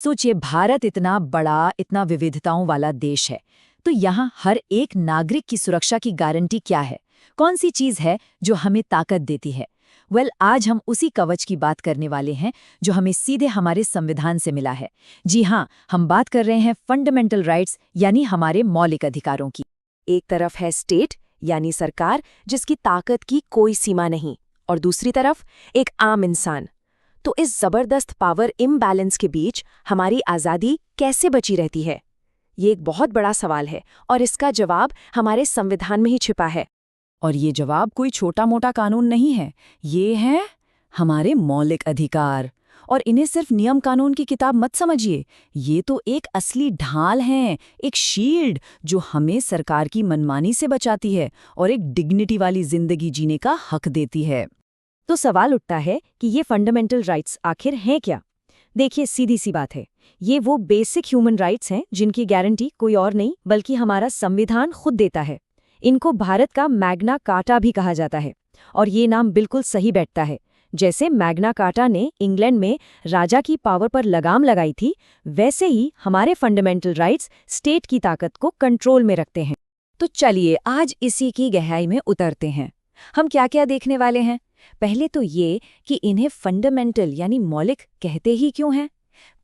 सोचिए, भारत इतना बड़ा, इतना विविधताओं वाला देश है, तो यहाँ हर एक नागरिक की सुरक्षा की गारंटी क्या है? कौन सी चीज है जो हमें ताकत देती है? आज हम उसी कवच की बात करने वाले हैं जो हमें सीधे हमारे संविधान से मिला है। जी हाँ, हम बात कर रहे हैं फंडामेंटल राइट्स यानी हमारे मौलिक अधिकारों की। एक तरफ है स्टेट यानी सरकार जिसकी ताकत की कोई सीमा नहीं, और दूसरी तरफ एक आम इंसान। तो इस जबरदस्त पावर इम्बैलेंस के बीच हमारी आज़ादी कैसे बची रहती है? ये एक बहुत बड़ा सवाल है और इसका जवाब हमारे संविधान में ही छिपा है। और ये जवाब कोई छोटा मोटा कानून नहीं है, ये हैं हमारे मौलिक अधिकार। और इन्हें सिर्फ नियम कानून की किताब मत समझिए, ये तो एक असली ढाल हैं, एक शील्ड जो हमें सरकार की मनमानी से बचाती है और एक डिग्निटी वाली जिंदगी जीने का हक देती है। तो सवाल उठता है कि ये फंडामेंटल राइट्स आखिर हैं क्या? देखिए, सीधी सी बात है, ये वो बेसिक ह्यूमन राइट्स हैं जिनकी गारंटी कोई और नहीं बल्कि हमारा संविधान खुद देता है। इनको भारत का मैग्ना कार्टा भी कहा जाता है, और ये नाम बिल्कुल सही बैठता है। जैसे मैग्ना कार्टा ने इंग्लैंड में राजा की पावर पर लगाम लगाई थी, वैसे ही हमारे फंडामेंटल राइट्स स्टेट की ताकत को कंट्रोल में रखते हैं। तो चलिए आज इसी की गहराई में उतरते हैं। हम क्या क्या देखने वाले हैं? पहले तो ये कि इन्हें फंडामेंटल यानी मौलिक कहते ही क्यों हैं।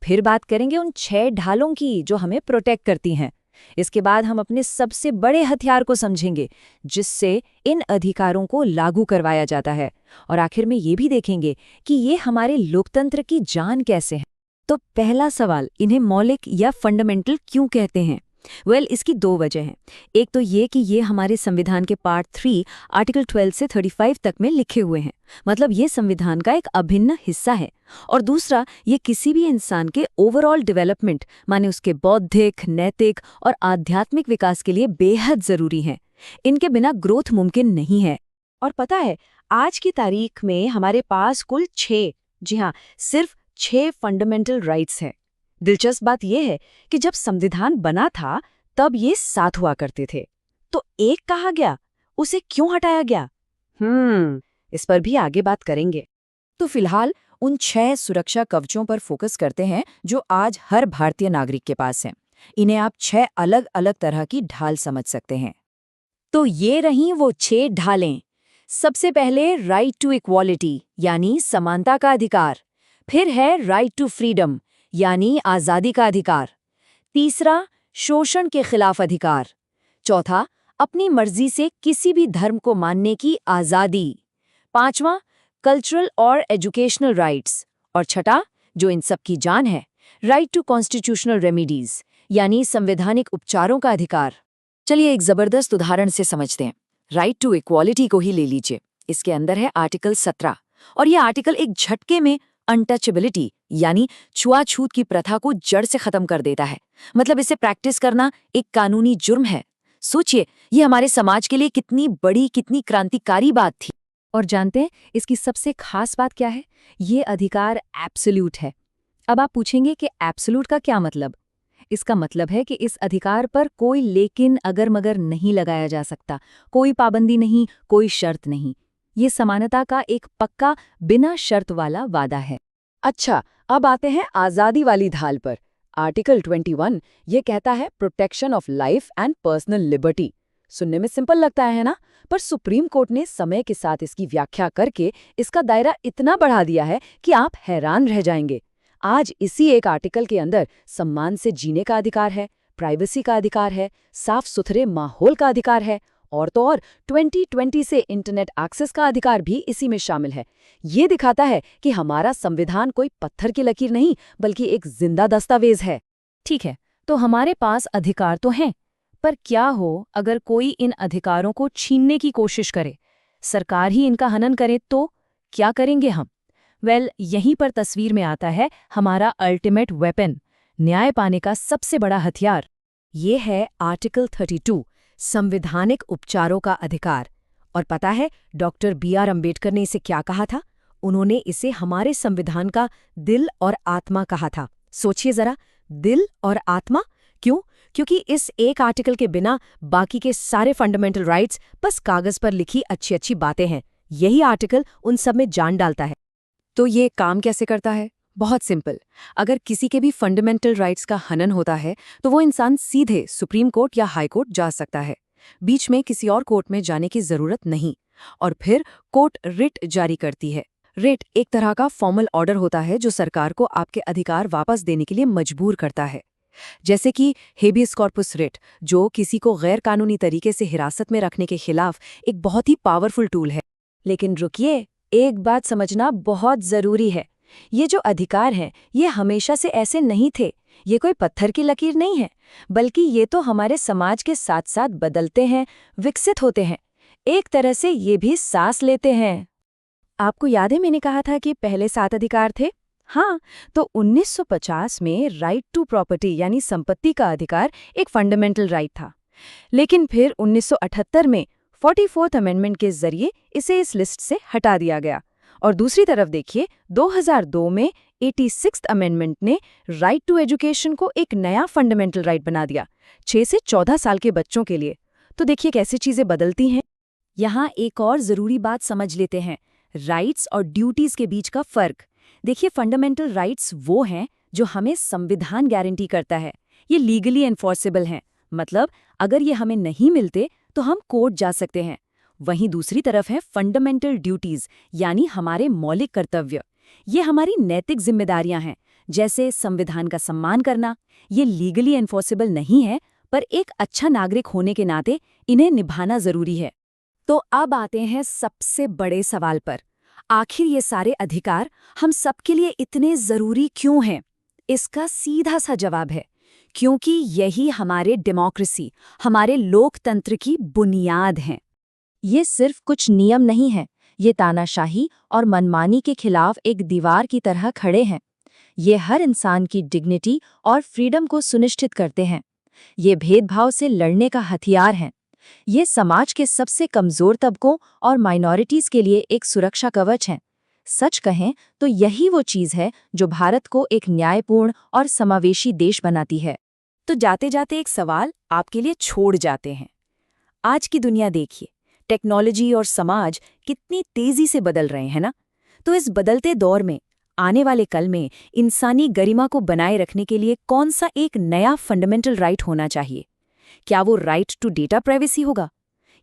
फिर बात करेंगे उन 6 ढालों की जो हमें प्रोटेक्ट करती हैं। इसके बाद हम अपने सबसे बड़े हथियार को समझेंगे जिससे इन अधिकारों को लागू करवाया जाता है। और आखिर में ये भी देखेंगे कि ये हमारे लोकतंत्र की जान कैसे है। तो पहला सवाल, इन्हें मौलिक या फंडामेंटल क्यों कहते हैं? इसकी 2 वजह हैं। एक तो ये कि ये हमारे संविधान के पार्ट 3 आर्टिकल 12 से 35 तक में लिखे हुए हैं, मतलब ये संविधान का एक अभिन्न हिस्सा है। और दूसरा, ये किसी भी इंसान के ओवरऑल डेवलपमेंट माने उसके बौद्धिक, नैतिक और आध्यात्मिक विकास के लिए बेहद जरूरी हैं। इनके बिना ग्रोथ मुमकिन नहीं है। और पता है, आज की तारीख में हमारे पास कुल 6, जी हाँ, सिर्फ 6 फंडामेंटल राइट्स हैं। दिलचस्प बात यह है कि जब संविधान बना था तब ये 7 हुआ करते थे, तो एक कहा गया, उसे क्यों हटाया गया? इस पर भी आगे बात करेंगे। तो फिलहाल उन 6 सुरक्षा कवचों पर फोकस करते हैं जो आज हर भारतीय नागरिक के पास हैं। इन्हें आप 6 अलग अलग तरह की ढाल समझ सकते हैं। तो ये रहीं वो 6 ढालें। सबसे पहले राइट टू इक्वालिटी यानी समानता का अधिकार। फिर है राइट टू फ्रीडम यानी आज़ादी का अधिकार। तीसरा, शोषण के खिलाफ अधिकार। चौथा, अपनी मर्जी से किसी भी धर्म को मानने की आज़ादी। 5वां, कल्चरल और एजुकेशनल राइट्स। और छठा, जो इन सब की जान है, राइट टू कॉन्स्टिट्यूशनल रेमेडीज यानी संवैधानिक उपचारों का अधिकार। चलिए एक जबरदस्त उदाहरण से समझते हैं। राइट टू इक्वालिटी को ही ले लीजिए। इसके अंदर है आर्टिकल 17, और यह आर्टिकल एक झटके में अनटचेबिलिटी यानी छुआछूत की प्रथा को जड़ से खत्म कर देता है। मतलब इसे प्रैक्टिस करना एक कानूनी जुर्म है। सोचिए, ये हमारे समाज के लिए कितनी बड़ी, कितनी क्रांतिकारी बात थी। और जानते हैं इसकी सबसे खास बात क्या है? ये अधिकार एब्सोल्यूट है। अब आप पूछेंगे कि एब्सोल्यूट का क्या मतलब? इसका मतलब है कि इस अधिकार पर कोई लेकिन अगर मगर नहीं लगाया जा सकता, कोई पाबंदी नहीं, कोई शर्त नहीं। ये समानता का एक पक्का बिना शर्त वाला वादा है। अच्छा, अब आते हैं आज़ादी वाली ढाल पर। आर्टिकल 21 ये कहता है protection of life and personal liberty. सुनने में सिंपल लगता है ना, पर सुप्रीम कोर्ट ने समय के साथ इसकी व्याख्या करके इसका दायरा इतना बढ़ा दिया है कि आप हैरान रह जाएंगे। आज इसी एक आर्टिकल के अंदर सम्मान से जीने का अधिकार है, प्राइवेसी का अधिकार है, साफ सुथरे माहौल का अधिकार है, और तो और 2020 से इंटरनेट एक्सेस का अधिकार भी इसी में शामिल है। ये दिखाता है कि हमारा संविधान कोई पत्थर की लकीर नहीं बल्कि एक जिंदा दस्तावेज है। ठीक है, तो हमारे पास अधिकार तो हैं, पर क्या हो अगर कोई इन अधिकारों को छीनने की कोशिश करे, सरकार ही इनका हनन करे, तो क्या करेंगे हम? यहीं पर तस्वीर में आता है हमारा अल्टीमेट वेपन, न्याय पाने का सबसे बड़ा हथियार। ये है आर्टिकल 32, संवैधानिक उपचारों का अधिकार। और पता है डॉक्टर BR अम्बेडकर ने इसे क्या कहा था? उन्होंने इसे हमारे संविधान का दिल और आत्मा कहा था। सोचिए जरा, दिल और आत्मा क्यों? क्योंकि इस एक आर्टिकल के बिना बाकी के सारे फंडामेंटल राइट्स बस कागज पर लिखी अच्छी अच्छी बातें हैं। यही आर्टिकल उन सब में जान डालता है। तो ये काम कैसे करता है? बहुत सिंपल। अगर किसी के भी फंडामेंटल राइट्स का हनन होता है तो वो इंसान सीधे सुप्रीम कोर्ट या हाई कोर्ट जा सकता है। बीच में किसी और कोर्ट में जाने की जरूरत नहीं। और फिर कोर्ट रिट जारी करती है। रिट एक तरह का फॉर्मल ऑर्डर होता है जो सरकार को आपके अधिकार वापस देने के लिए मजबूर करता है। जैसे कि हेबियस कॉर्पस रिट, जो किसी को गैर कानूनी तरीके से हिरासत में रखने के खिलाफ एक बहुत ही पावरफुल टूल है। लेकिन रुकिए, एक बात समझना बहुत जरूरी है। ये जो अधिकार हैं, ये हमेशा से ऐसे नहीं थे। ये कोई पत्थर की लकीर नहीं है, बल्कि ये तो हमारे समाज के साथ साथ बदलते हैं, विकसित होते हैं। एक तरह से ये भी सांस लेते हैं। आपको याद है मैंने कहा था कि पहले 7 अधिकार थे? हाँ, तो 1950 में राइट टू प्रॉपर्टी यानी संपत्ति का अधिकार एक फंडामेंटल राइट था। लेकिन फिर 1978 में 44th अमेंडमेंट के जरिए इसे इस लिस्ट से हटा दिया गया। और दूसरी तरफ देखिए, 2002 में 86th अमेंडमेंट ने राइट टू एजुकेशन को एक नया फंडामेंटल राइट बना दिया, 6 से 14 साल के बच्चों के लिए। तो देखिए कैसे चीजें बदलती हैं। यहाँ एक और जरूरी बात समझ लेते हैं, राइट्स और ड्यूटीज के बीच का फर्क। देखिए, फंडामेंटल राइट्स वो हैं जो हमें संविधान गारंटी करता है, ये लीगली एनफोर्सेबल हैं। मतलब अगर ये हमें नहीं मिलते तो हम कोर्ट जा सकते हैं। वहीं दूसरी तरफ है फंडामेंटल ड्यूटीज, यानी हमारे मौलिक कर्तव्य। ये हमारी नैतिक जिम्मेदारियां हैं, जैसे संविधान का सम्मान करना। ये लीगली एनफोर्सेबल नहीं है, पर एक अच्छा नागरिक होने के नाते इन्हें निभाना जरूरी है। तो अब आते हैं सबसे बड़े सवाल पर, आखिर ये सारे अधिकार हम सबके लिए इतने जरूरी क्यों हैं? इसका सीधा सा जवाब है, क्योंकि यही हमारे डेमोक्रेसी, हमारे लोकतंत्र की बुनियाद हैं। ये सिर्फ कुछ नियम नहीं हैं, ये तानाशाही और मनमानी के खिलाफ एक दीवार की तरह खड़े हैं। ये हर इंसान की डिग्निटी और फ्रीडम को सुनिश्चित करते हैं। ये भेदभाव से लड़ने का हथियार हैं। ये समाज के सबसे कमजोर तबकों और माइनॉरिटीज के लिए एक सुरक्षा कवच हैं। सच कहें तो यही वो चीज़ है जो भारत को एक न्यायपूर्ण और समावेशी देश बनाती है। तो जाते जाते एक सवाल आपके लिए छोड़ जाते हैं। आज की दुनिया देखिए, टेक्नोलॉजी और समाज कितनी तेजी से बदल रहे हैं ना। तो इस बदलते दौर में, आने वाले कल में इंसानी गरिमा को बनाए रखने के लिए कौन सा एक नया फंडामेंटल राइट होना चाहिए? क्या वो राइट टू डेटा प्राइवेसी होगा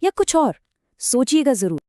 या कुछ और? सोचिएगा जरूर।